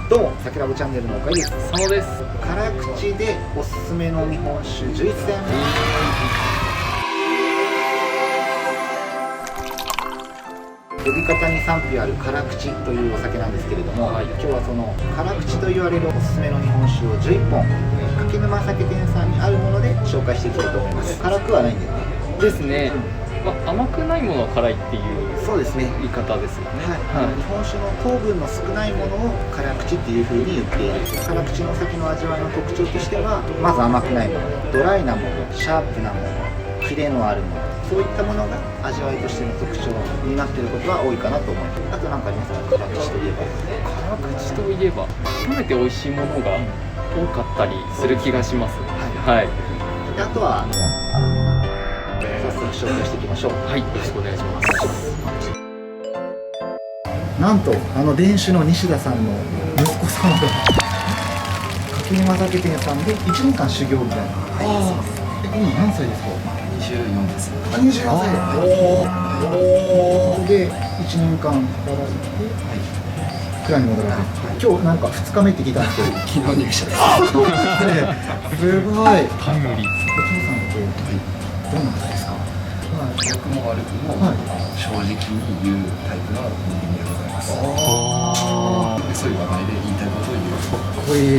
どうも、さきらぼチャンネルの岡井です。佐野です。辛口でおすすめの日本酒11選。呼び方に賛否ある辛口というお酒なんですけれども、今日はその辛口と言われるおすすめの日本酒を11本、柿沼酒店さんにあるもので紹介していきたいと思います。辛くはないんだよね。ですね。甘くないものは辛いっていうそうですね。言い方ですよね。日本酒の糖分の少ないものを辛口っていう風に言っている。辛口のお酒の味わいの特徴としては、まず甘くないもの、ドライなもの、シャープなもの、キレのあるもの、そういったものが味わいとしての特徴になっていることは多いかなと思います。あと何かありますか？辛口といえば。辛口といえば、冷めて美味しいものが多かったりする気がします。はい。であとは早速紹介していきましょう。はい、よろしくお願いします。なんと店主の西田さんの息子さんが柿沼酒店さんで1年間修行みたいな。今何歳ですか？24です。24歳で1年間働いて、蔵に戻られて、今日なんか2日目って聞いたんですけど昨日入社です。すごい。タイムリー。お父さんってどんな方ですか？良くも悪くも正直に言うタイプの人間でございます。そういう話題で言いたいことを言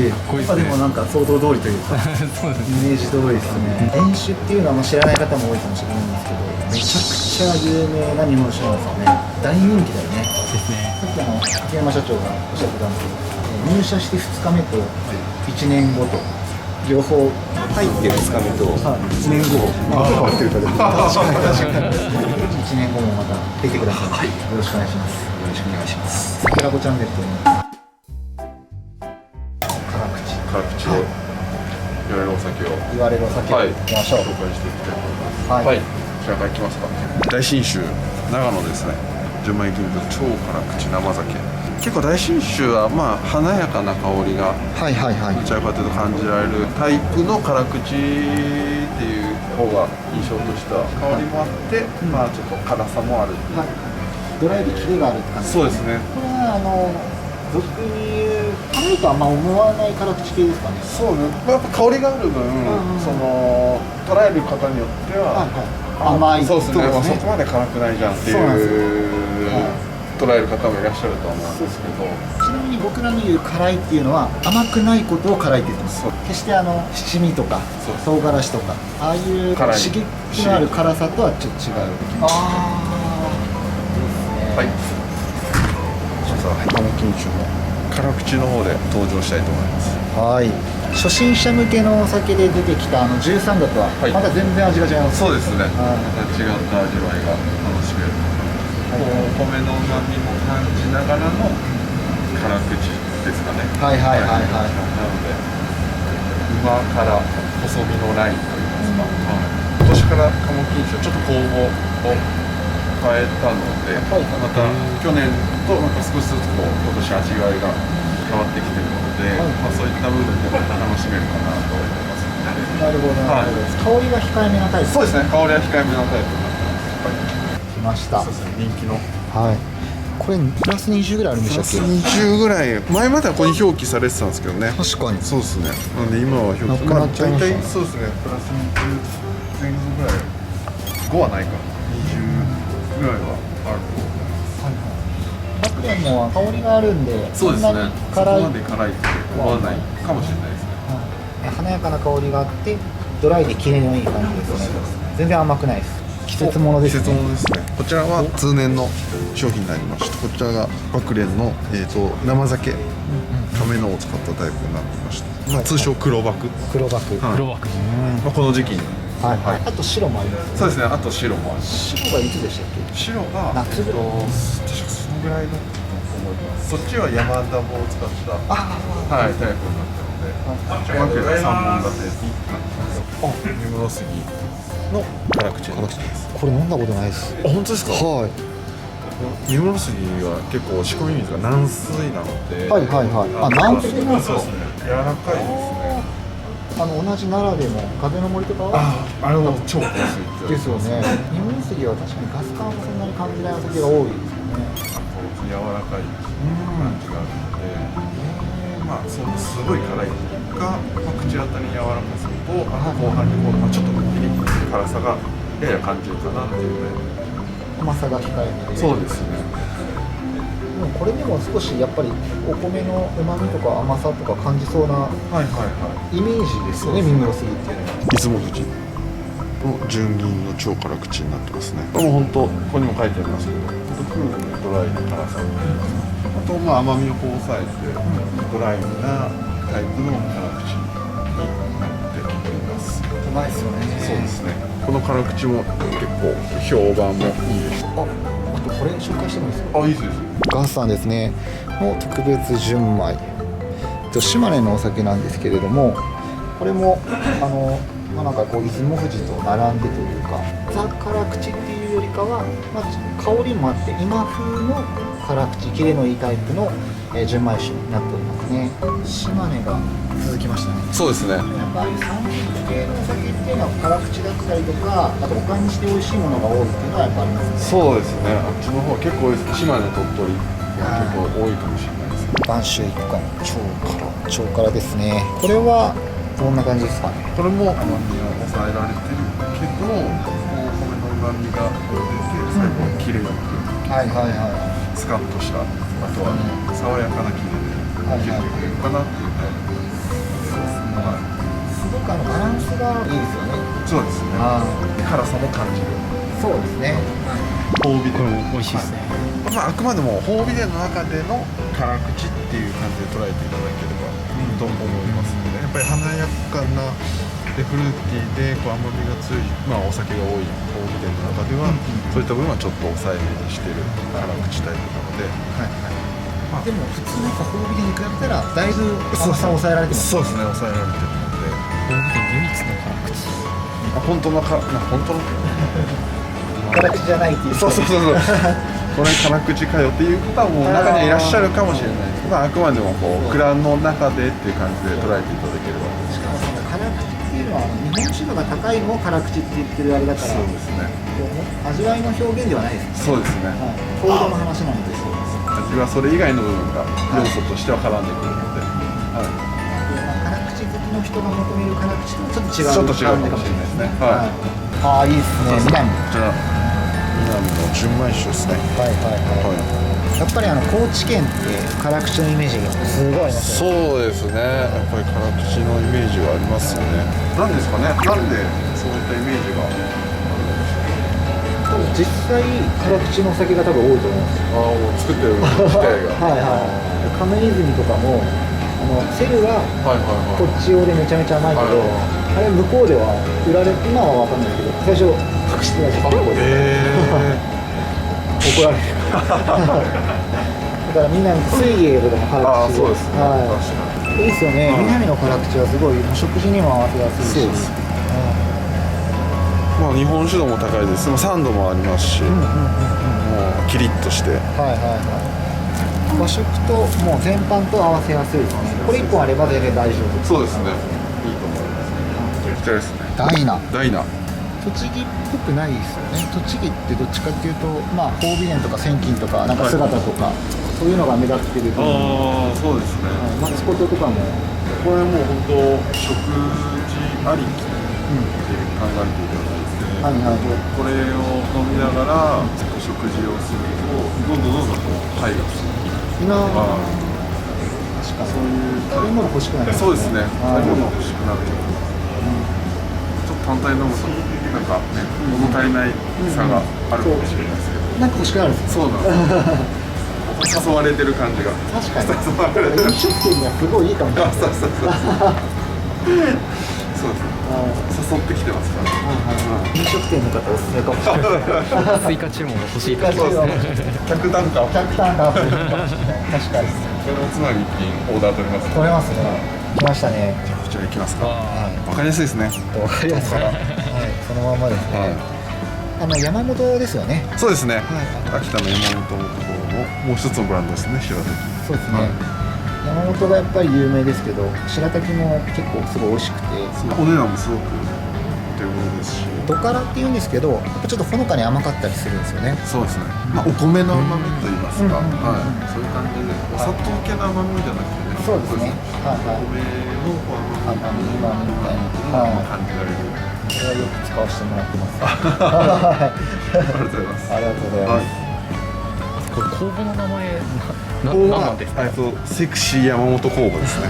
う。かっこいい。でもなんか想像通りというかそうです。イメージ通りですね。伝酒っていうのはもう知らない方も多いかもしれないんですけど、めちゃくちゃ有名な日本酒なんですよね。大人気だよね。ですね。さっき柿山社長がおっしゃってたんですけど、入社して2日目と1年後と両方入って2日目と1年後入ってるかで1年後もまた出てください。よろしくお願いします。よろしくお願いします。さきらぼチャンネルというのは辛口を言われるお酒を言われるお酒をいきましょう。紹介していきたいと思います。はい。こちらからいきますか。大信州長野ですね。純米吟醸超辛口生酒。結構大信州は華やかな香りがはいはいはい。どちらかというと感じられるタイプの辛口っていう方が印象としては香りもあって、ちょっと辛さもある。ドライでキレがあるって感じですね。そうですね。これは俗に言う辛いとあんま思わない辛口系ですかね。そうね。やっぱ香りがある分、その捉える方によっては、甘い。そうですね。そこまで辛くないじゃんっていう捉える方もいらっしゃると思うんですけど。ちなみに僕らの言う辛いっていうのは甘くないことを辛いって言ってます。決して七味とか唐辛子とかああいう刺激のある辛さとはちょっと違う。はい。鴨金酒の辛口の方で登場したいと思います。はい。初心者向けのお酒で出てきた13度とはまた全然味が違います。そうですね。また違った味わいが楽しめる。お米の旨味も感じながらの辛口ですかね。はい。なので旨辛細身のラインといいますか。今年から鴨金酒ちょっと酵母を変えたので、また去年と少しずつ今年味わいが変わってきているので、そういった部分でまた楽しめるかなと思いますので。なるほどなるほど。香りは控えめなタイプ。そうですね。香りは控えめなタイプになってます。来ました。そうですね。人気の。はい。これプラス20ぐらいあるんでしたっけ？プラス20ぐらい。前まではここに表記されてたんですけどね。確かに。そうですね。なので今は表記。なくなっちゃいましたね。大体そうですね。プラス20前後ぐらい。5はないか。20ぐらいはあると思います。バクレンも香りがあるんで、そうですね。そんなにそこ辛い。まで辛いって思わないかもしれないですね。華やかな香りがあってドライでキレのいい感じですね。全然甘くないです。季節ものですね。季節ものですね。こちらは通年の商品になりまして、こちらがバクレンの生酒亀のを使ったタイプになってまして、通称黒バク。黒バク。黒バク。この時期に。はいはい。あと白もあります。そうですね。あと白もあります。白がいつでしたっけ？白が夏ぐらい。確かそのぐらいだったと思います。そっちは山ダボを使ったタイプになったので、バクレン3本立てになってます。三室杉の辛口です。これ飲んだことないです。本当ですか？はい。三室杉は結構仕込み水が軟水なので、はい。軟水なんですか？そうですね。柔らかいですね。同じ奈良でも風の森とかはあれも超香水ですよね。二分杉は確かにガス感はそんなに感じないお酒が多いですよね。柔らかい感じがあるので、そうすごい辛いが、口当たりに柔らかさと、後半にこう、ちょっとピリッとする辛さがやや感じるかなっていうね。甘さが控えめで。そうですね。でもこれでも少しやっぱりお米の旨味とか甘さとか感じそうなイメージですよね、耳の杉っていうのは。出雲富士の純銀の超辛口になってますね。これも本当、ここにも書いてありますけど、風味のドライな辛さ。あと甘みをこう抑えて、ドライなタイプの辛口になっています。うまいですよね。そうですね。この辛口も結構評判もいいです。あとこれ紹介してもいいですか。あ、いいです。ガスさんですねの特別純米、島根のお酒なんですけれども、これもなんかこう出雲富士と並んでというか、ザ辛口っていうよりかは、香りもあって今風の辛口、キレのいいタイプの、純米酒になっておりますね。島根が続きましたね。そうですね。やっぱああいう三陸系のお酒っていうのは辛口だったりとか、あと他にして美味しいものが多いっていうのはやっぱありますね。そうですね。あっちの方結構多いです。島根、鳥取が結構多いかもしれないですね。晩秋一貫超辛ですね。これはどんな感じですかね。これも甘みを抑えられてるけど、お米の旨みが出て、最後キレがくる。はいはいはい。スカッとした、あとは爽やかなキレで切れてくれるかなっていうね。すごくバランスがいいですよね。そうですね。辛さも感じる。そうですね。褒美でこれも美味しいですね。あくまでも褒美伝の中での辛口っていう感じで捉えていただければと思いますので、やっぱり華やかなでフルーティーでこう甘みが強い、お酒が多い褒美伝の中では、そういった部分はちょっと抑えめにしてる辛口タイプなので、でも普通の褒美でに比べたらだいぶ甘さを抑えられてます。そうですね、抑えられてるので、これで唯一の辛口。本当の辛口じゃないっていう。そうこれ辛口かよっていう方はもう中にはいらっしゃるかもしれないですけど、あくまでもこう蔵の中でっていう感じで捉えていただければ。しかもその辛口っていうのは日本酒度が高いのを辛口って言ってるあれだから、そうですね。味わいの表現ではないですね。そうですね。糖度の話なので。味はそれ以外の部分が要素としては絡んでくるので、辛口好きの人が求める辛口とちょっと違うかもしれないですね。ああ、いいですね。南。こちら南の純米酒ですね。やっぱり高知県って辛口のイメージがすごいありますよね。そうですね。やっぱり辛口のイメージはありますよね。なんですかね。なんでそういったイメージが多分実際辛口のお酒が多分多いと思います。もう作ってる機械が。亀泉とかもセルはこっち用でめちゃめちゃ甘いけど、あれ向こうでは売られ、今は分かんないけど最初隠してないです。怒られる。だからみんな水泳とかも辛口で。そうですね。いいですよね。南の辛口はすごい食事にも合わせやすいし。日本酒度も高いです。酸度もありますし、もうキリッとして。和食ともう全般と合わせやすいですね。これ1本あれば全然大丈夫。そうですね。いいと思います。こちらですね。ダイナ。栃木っぽくないですよね。栃木ってどっちかっていうと、褒美園とか千金とかなんか姿とか、そういうのが目立ってると思う。そうですね。マスコットとかもこれもう本当食事ありきって考えていただいて。これを飲みながら食事をするとどんどんこう肺が確かそういう食べ物欲しくなる。そうですね。食べ物欲しくなる。ちょっと単体飲むとなんかね物足りない差があるかもしれないですけど。なんか欲しくなるんです。そうなんです。誘われてる感じが。確かに。飲食店にはすごいいいかもしれない。そうですね。誘ってきてますから。飲食店の方おすすめかもしれない。追加注文が欲しいかもしれないですね。客単価確かに。これおつまみ一品オーダー取れます。取れますね。来ましたね。こちら行きますか。わかりやすいですね。わかりやすい。そのままですね。山本ですよね。そうですね。秋田の山本のところのもう一つのブランドですね。白滝。そうですね。山本がやっぱり有名ですけど、白滝も結構すごい美味しくて、お値段もすごくということですし、ドカラっていうんですけど、やっぱちょっとほのかに甘かったりするんですよね。そうですね、まあ、お米の甘みといいますか、うんうんうんはい、そういう感じでお砂糖系の甘みじゃなくてね、そうですね。はいはい。お米の甘み甘みみたいな。はい。感じられる。これはよく使わせてもらってます。ありがとうございます。ありがとうございます。これ工房の名前ここは何なんですか？セクシー山本工房ですね。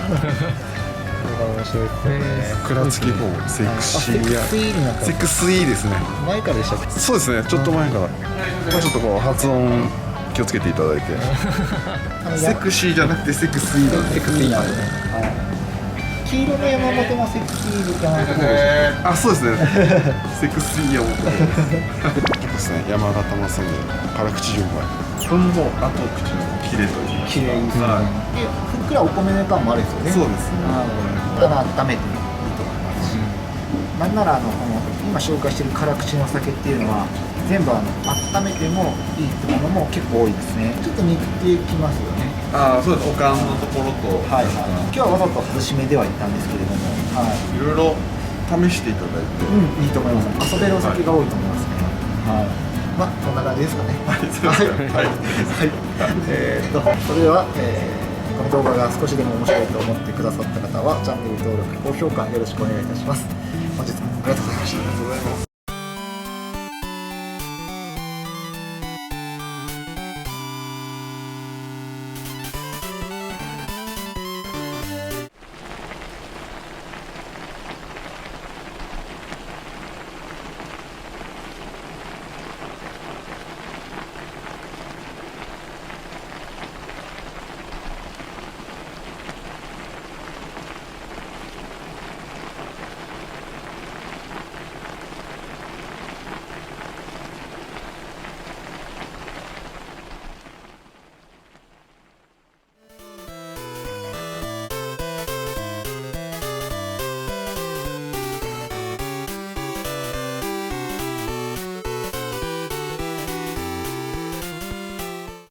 面白いですね。倉付工房、セクシーやセクシーになったセクスイですね。前からでしたっけ？そうですね、ちょっと前から、まあ、ちょっとこう発音気をつけていただいて、セクシーじゃなくてセクスイなんで。セクシーなんですね。はい。黄色の山本もセクシー山本工房であ、そうですね。セクシー山本工房ですね。山形まさに辛口純米。ほんの後口のキレといいますか。綺麗ですね。はで、ふっくらお米の感もあるんですよね。そうですね。だから温めてもいいと思いますし、なんならこの今紹介している辛口のお酒っていうのは全部温めてもいいってものも結構多いですね。ちょっと似てきますよね。ああ、そうです。おかんのところと、はいはい。今日はわざと外しめではいったんですけれども、はいろいろ試していただいて、いいと思います。遊べるお酒が多いと思いますね。はい。まあこんな感じですかね。はい、そうですね。はい。それでは、この動画が少しでも面白いと思ってくださった方はチャンネル登録、高評価よろしくお願いいたします。本日もありがとうございました。ありがとうございます。